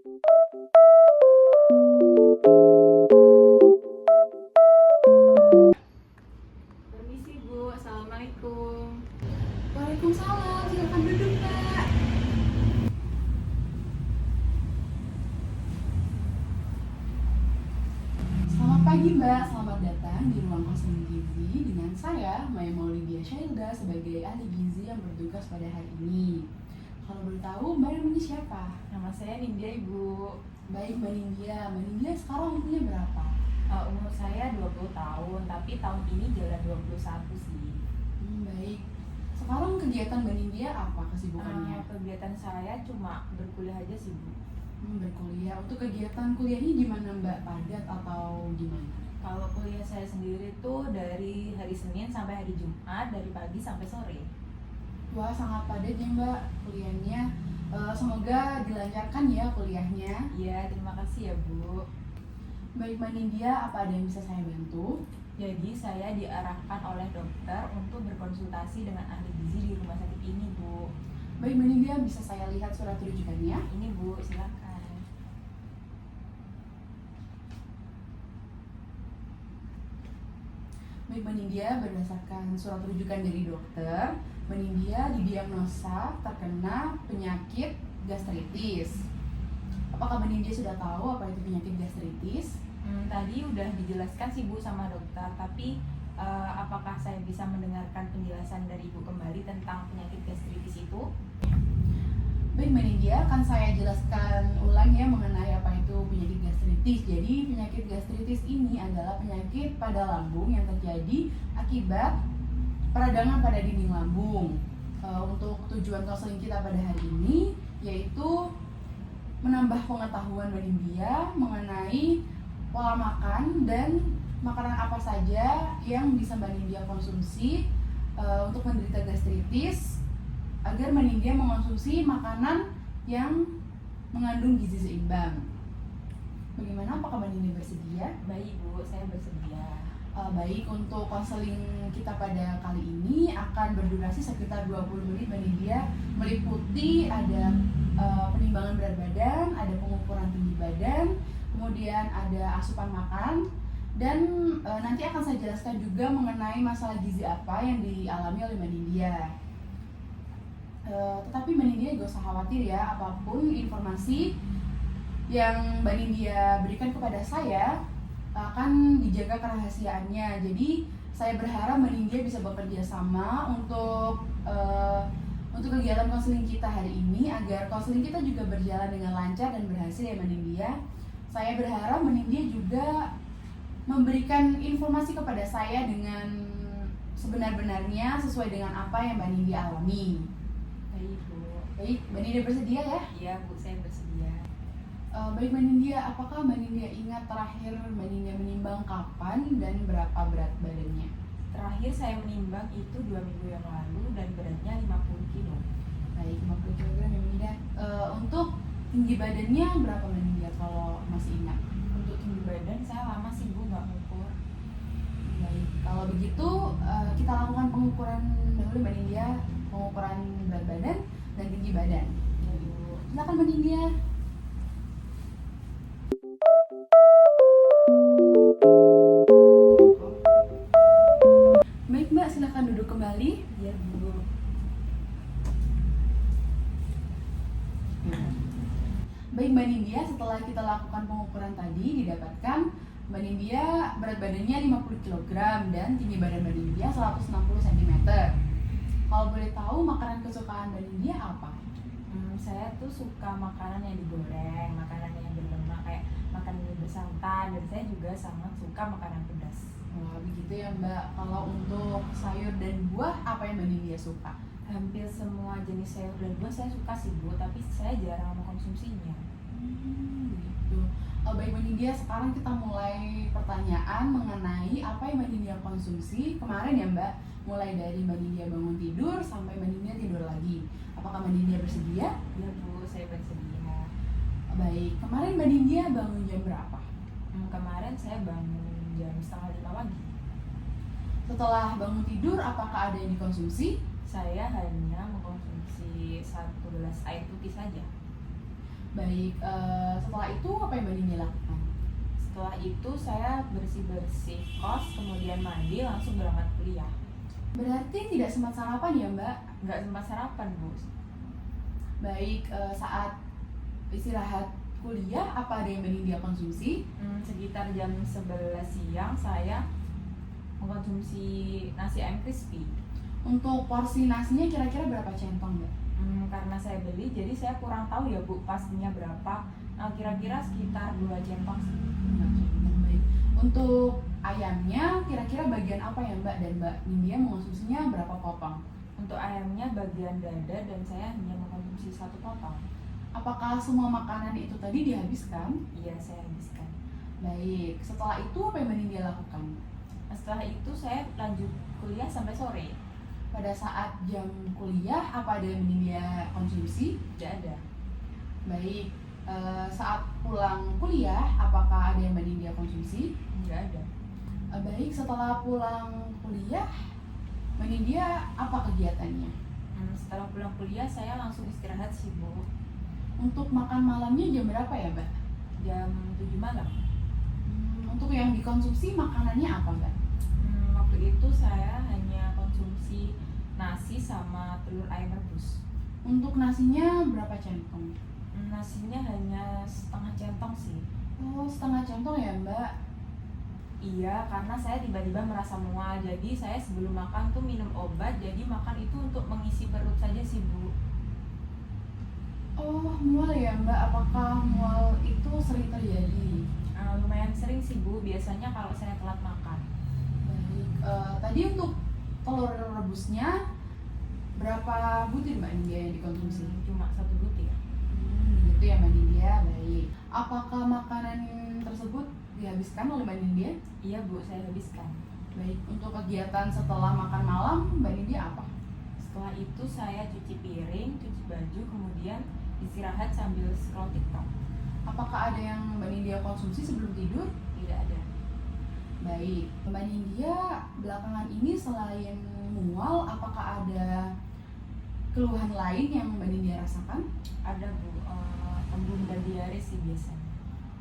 Permisi Bu, Assalamualaikum. Waalaikumsalam, silakan duduk Mbak. Selamat pagi Mbak, selamat datang di ruang konseling gizi dengan saya, Maya Maulidia Syailda sebagai ahli gizi yang bertugas pada hari ini. Kalau boleh tahu, Mbak namanya siapa? Nama saya Nindya Ibu. Baik Mbak Nindya sekarang umurnya berapa? Umur saya 20 tahun, tapi tahun ini jalan 21 sih. Baik. Sekarang kegiatan Mbak Nindya apa kesibukannya? Kegiatan saya cuma berkuliah aja sih Bu. Berkuliah. Untuk kegiatan kuliahnya gimana Mbak? Padat atau gimana? Kalau kuliah saya sendiri tuh dari hari Senin sampai hari Jumat, dari pagi sampai sore. Wah, sangat padat ya Mbak kuliahnya. Semoga dilancarkan ya kuliahnya. Iya, terima kasih ya Bu. Baik Mbak Nindya, apa ada yang bisa saya bantu? Jadi saya diarahkan oleh dokter untuk berkonsultasi dengan ahli gizi di rumah sakit ini Bu. Baik Mbak Nindya, bisa saya lihat surat rujukannya? Ini Bu, silakan. Baik Mbak Nindya, berdasarkan surat rujukan dari dokter, Mbak Nindya didiagnosa terkena penyakit gastritis. Apakah Mbak Nindya sudah tahu apa itu penyakit gastritis? Tadi udah dijelaskan sih Bu sama dokter, tapi apakah saya bisa mendengarkan penjelasan dari Ibu kembali tentang penyakit gastritis itu? Baik Mbak Nindya, akan saya jelaskan ulang ya mengenai apa itu penyakit gastritis. Jadi penyakit gastritis ini adalah penyakit pada lambung yang terjadi akibat peradangan pada dinding lambung. Untuk tujuan konseling kita pada hari ini yaitu menambah pengetahuan Mbak Nindya mengenai pola makan dan makanan apa saja yang bisa Mbak Nindya konsumsi untuk menderita gastritis, agar Mbak Nindya mengonsumsi makanan yang mengandung gizi seimbang. Bagaimana, apakah Mbak Nindya bersedia? Baik Bu, saya bersedia. Baik, untuk konseling kita pada kali ini akan berdurasi sekitar 20 menit Mbak Nindya, meliputi ada penimbangan berat badan, ada pengukuran tinggi badan, kemudian ada asupan makan, dan nanti akan saya jelaskan juga mengenai masalah gizi apa yang dialami oleh Mbak Nindya. Tetapi Mbak Nindya gak usah khawatir ya, apapun informasi yang Mbak Nindya berikan kepada saya akan dijaga kerahasiaannya. Jadi saya berharap Mbak Nindya bisa bekerja sama untuk kegiatan konseling kita hari ini, agar konseling kita juga berjalan dengan lancar dan berhasil ya Mbak Nindya. Saya berharap Mbak Nindya juga memberikan informasi kepada saya dengan sebenar-benarnya sesuai dengan apa yang Mbak Nindya alami. Baik Bu. Baik, Mbak Nindya bersedia ya? Iya Bu, saya bersedia. Baik Mbak Nindya, apakah Mbak Nindya ingat terakhir Mbak Nindya menimbang kapan dan berapa berat badannya? Terakhir saya menimbang itu 2 minggu yang lalu dan beratnya 50 kilo. Baik, 50 kg ya Mbak Nindya. Untuk tinggi badannya berapa Mbak Nindya kalau masih ingat? Untuk tinggi badan saya lama sih Bu nggak ngukur. Baik, kalau begitu kita lakukan pengukuran dahulu Mbak Nindya, pengukuran berat badan dan tinggi badan. Ya Bu. Silakan Mbak Nindya. Baik Mbak, silakan duduk kembali. Iya Bu. Baik Mbak Nindya, setelah kita lakukan pengukuran tadi didapatkan Mbak Nindya berat badannya 50 kg dan tinggi badan Mbak Nindya 160 cm. Kalau boleh tahu makanan kesukaan Mbak Nindya apa? Saya tuh suka makanan yang digoreng, makanan yang berlemak kayak makan mie bersantan, dan saya juga sangat suka makanan pedas. Wah, begitu ya Mbak. Kalau untuk sayur dan buah, apa yang Mbak Nindya suka? Hampir semua jenis sayur dan buah saya suka sih Bu, tapi saya jarang mengkonsumsinya. Begitu. Baik Mbak Nindya, sekarang kita mulai pertanyaan mengenai apa yang Mbak Nindya konsumsi kemarin ya Mbak. Mulai dari Mbak Nindya bangun tidur sampai Mbak Nindya tidur lagi. Apakah Mbak Nindya bersedia? Iya Bu, saya bersedia. Baik, kemarin Mbak Nindya bangun jam berapa? Kemarin saya bangun jam 4:30 pagi. Setelah bangun tidur, apakah ada yang dikonsumsi? Saya hanya mengkonsumsi 1 gelas air putih saja. Baik, setelah itu apa yang Mbak Nindya lakukan? Setelah itu saya bersih-bersih kos, kemudian mandi, langsung berangkat kuliah. Berarti tidak sempat sarapan ya Mbak? Nggak sempat sarapan, Bu. Baik, saat istirahat kuliah apa ada yang Mbak Nindya konsumsi? Sekitar jam 11 siang saya mengkonsumsi nasi ayam crispy. Untuk porsi nasinya kira-kira berapa centong Mbak? Karena saya beli, jadi saya kurang tahu ya Bu pastinya berapa. Kira-kira sekitar 2 centong sih. 5 centong, baik. Untuk ayamnya kira-kira bagian apa ya Mbak? Dan Mbak Nindya mengonsumsinya berapa potong? Untuk ayamnya bagian dada dan saya hanya mengkonsumsi 1 potong. Apakah semua makanan itu tadi dihabiskan? Iya, saya habiskan. Baik, setelah itu apa yang Mbak Nindya lakukan? Setelah itu saya lanjut kuliah sampai sore. Pada saat jam kuliah apa ada yang Mbak Nindya konsumsi? Tidak ada. Baik, saat pulang kuliah apakah ada yang Mbak Nindya konsumsi? Tidak ada. Baik, setelah pulang kuliah Mbak Nindya apa kegiatannya? Setelah pulang kuliah saya langsung istirahat sih Bu. Untuk makan malamnya jam berapa ya Mbak? Jam 7 malam. Untuk yang dikonsumsi makanannya apa Mbak? Waktu itu saya hanya konsumsi nasi sama telur ayam rebus. Untuk nasinya berapa centong? Nasinya hanya setengah centong sih. Oh, setengah centong ya Mbak? Iya, karena saya tiba-tiba merasa mual, jadi saya sebelum makan tuh minum obat, jadi makan itu untuk mengisi perut saja sih Bu. Oh, mual ya Mbak? Apakah mual itu sering terjadi? Lumayan sering sih Bu, biasanya kalau saya telat makan. Baik, tadi untuk telur rebusnya berapa butir Mbak Nindya yang dikonsumsi? Cuma 1 butir. Gitu ya Mbak Nindya, baik. Apakah makanan tersebut dihabiskan oleh Mbak Nindya? Iya Bu, saya habiskan. Baik, untuk kegiatan setelah makan malam Mbak Nindya apa? Setelah itu saya cuci piring, cuci baju, kemudian istirahat sambil scroll TikTok. Apakah ada yang Mbak Nindya konsumsi sebelum tidur? Tidak ada. Baik, Mbak Nindya belakangan ini selain mual, apakah ada keluhan lain yang Mbak Nindya rasakan? Ada Bu, kembung dan diare sih biasanya.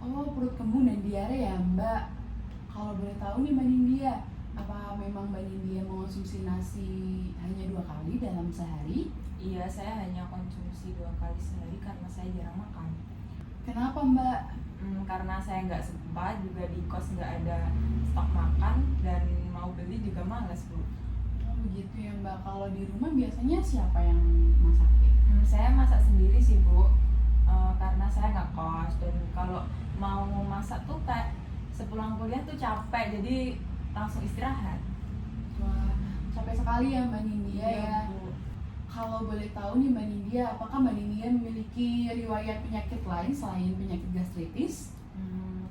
Oh, perut kembung dan diare ya Mbak. Kalau boleh tahu nih Mbak Nindya, apa memang Mbak Nindya mengonsumsi nasi hanya 2 kali dalam sehari? Iya, saya hanya konsumsi 2 kali sehari karena saya jarang makan. Kenapa Mbak? Karena saya nggak sempat, juga di kos nggak ada stok makan, dan mau beli juga malas Bu. Oh begitu ya Mbak, kalau di rumah biasanya siapa yang masakin? Saya masak sendiri sih Bu, karena saya nggak kos, dan kalau mau masak tuh kayak sepulang kuliah tuh capek, jadi langsung istirahat. Wah, capek sekali ya Mbak Nindya Iya, ya. Bu. Kalau boleh tahu nih Mbak Nindya, apakah Mbak Nindya memiliki riwayat penyakit lain selain penyakit gastritis?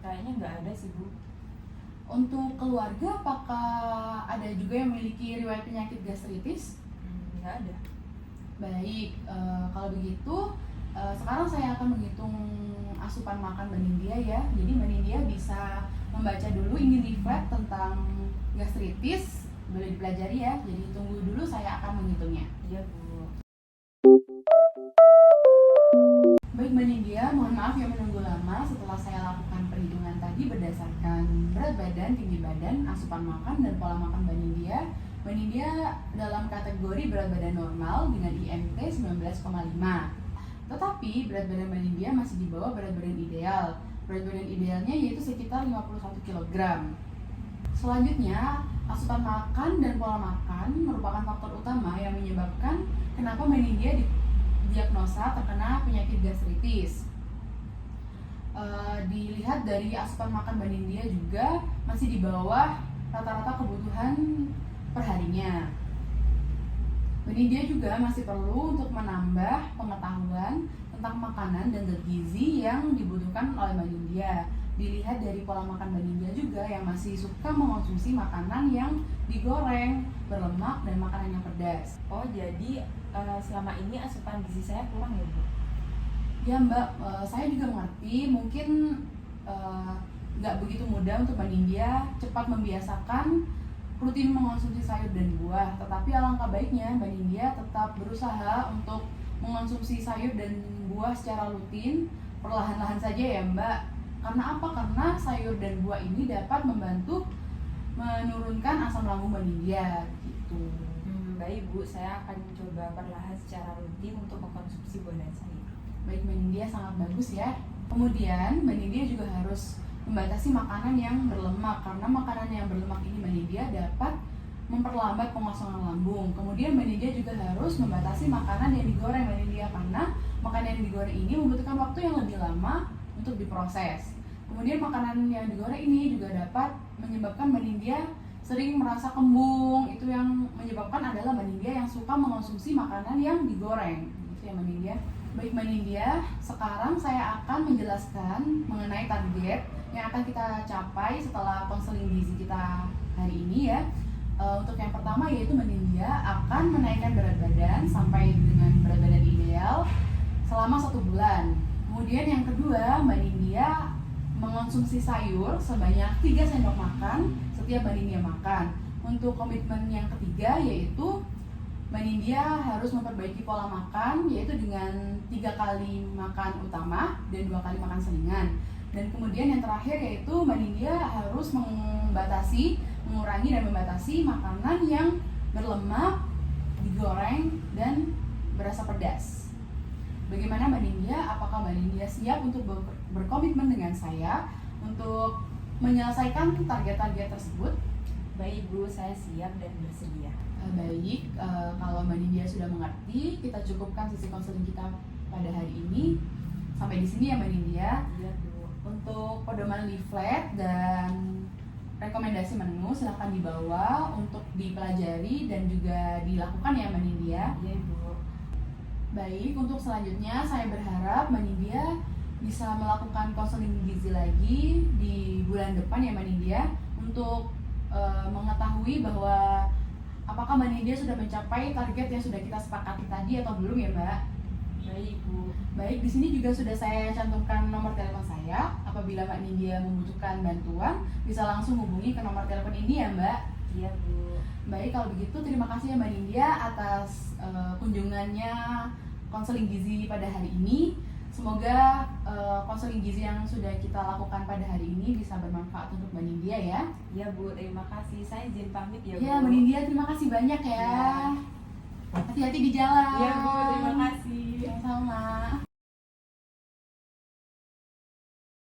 Kayaknya nggak ada sih Bu. Untuk keluarga, apakah ada juga yang memiliki riwayat penyakit gastritis? Nggak ada. Baik, kalau begitu sekarang saya akan menghitung asupan makan Mbak Nindya ya. Jadi Mbak Nindya bisa membaca dulu ini leaflet tentang gastritis, boleh dipelajari ya. Jadi tunggu dulu, saya akan menghitungnya. Iya Bu. Baik Mbak Nindya, mohon maaf yang menunggu lama. Setelah saya lakukan perhitungan tadi berdasarkan berat badan, tinggi badan, asupan makan, dan pola makan Mbak Nindya dalam kategori berat badan normal dengan IMT 19,5. Tetapi berat badan Mbak Nindya masih di bawah berat badan ideal. Berat badan idealnya yaitu sekitar 51 kg. Selanjutnya, asupan makan dan pola makan merupakan faktor utama yang menyebabkan kenapa Mbak Nindya diagnosa terkena penyakit gastritis. Dilihat dari asupan makan Mbak Nindya juga masih di bawah rata-rata kebutuhan perharinya. Mbak Nindya juga masih perlu untuk menambah pengetahuan tentang makanan dan zat gizi yang dibutuhkan oleh Mbak Nindya. Dilihat dari pola makan Mbak Nindya juga yang masih suka mengonsumsi makanan yang digoreng, berlemak, dan makanan yang pedas. Oh, jadi selama ini asupan gizi saya kurang ya Bu? Ya Mbak, saya juga mengerti mungkin nggak begitu mudah untuk Mbak Nindya cepat membiasakan rutin mengonsumsi sayur dan buah. Tetapi alangkah baiknya Mbak Nindya tetap berusaha untuk mengonsumsi sayur dan buah secara rutin perlahan-lahan saja ya Mbak. Karena apa? Karena sayur dan buah ini dapat membantu menurunkan asam lambung Mbak Nindya gitu. Baik Bu, saya akan coba perlahan secara rutin untuk mengkonsumsi buah dan sayur. Baik Mbak Nindya, sangat bagus ya. Kemudian Mbak Nindya juga harus membatasi makanan yang berlemak, karena makanan yang berlemak ini Mbak Nindya dapat memperlambat pengosongan lambung. Kemudian Mbak Nindya juga harus membatasi makanan yang digoreng Mbak Nindya, karena makanan yang digoreng ini membutuhkan waktu yang lebih lama untuk diproses. Kemudian makanan yang digoreng ini juga dapat menyebabkan Mbak Nindya sering merasa kembung. Itu yang menyebabkan adalah Mbak Nindya yang suka mengonsumsi makanan yang digoreng. Gitu ya Mbak Nindya. Baik Mbak Nindya, sekarang saya akan menjelaskan mengenai target yang akan kita capai setelah konseling gizi kita hari ini ya. Untuk yang pertama yaitu Mbak Nindya akan menaikkan berat badan sampai dengan berat badan ideal selama 1 bulan. Kemudian yang kedua, Mbak Nindya mengonsumsi sayur sebanyak 3 sendok makan setiap Mbak Nindya makan. Untuk komitmen yang ketiga yaitu Mbak Nindya harus memperbaiki pola makan, yaitu dengan 3 kali makan utama dan 2 kali makan selingan. Dan kemudian yang terakhir yaitu Mbak Nindya harus mengurangi dan membatasi makanan yang berlemak, digoreng, dan berasa pedas. Bagaimana Mbak Nindya? Apakah Mbak Nindya siap untuk berkomitmen dengan saya untuk menyelesaikan target-target tersebut? Baik Bu, saya siap dan bersedia. Baik, kalau Mbak Nindya sudah mengerti, kita cukupkan sesi konseling kita pada hari ini. Sampai di sini ya Mbak Nindya. Iya Bu. Untuk pedoman leaflet dan rekomendasi menu silahkan dibawa untuk dipelajari dan juga dilakukan ya Mbak Nindya. Iya Bu. Baik, untuk selanjutnya saya berharap Mbak Nindya bisa melakukan konseling gizi lagi di bulan depan ya Mbak Nindya, untuk mengetahui bahwa apakah Mbak Nindya sudah mencapai target yang sudah kita sepakati tadi atau belum ya Mbak. Baik Bu. Baik, di sini juga sudah saya cantumkan nomor telepon saya. Apabila Mbak Nindya membutuhkan bantuan, bisa langsung hubungi ke nomor telepon ini ya Mbak. Iya Bu. Baik, kalau begitu terima kasih ya Mbak Nindya atas kunjungannya konseling gizi pada hari ini. Semoga konseling gizi yang sudah kita lakukan pada hari ini bisa bermanfaat untuk Mbak Nindya ya. Iya Bu, terima kasih. Saya izin pamit ya Bu. Ya Mbak Nindya, terima kasih banyak ya. Ya. Hati-hati di jalan. Iya Bu, terima kasih. Sama-sama.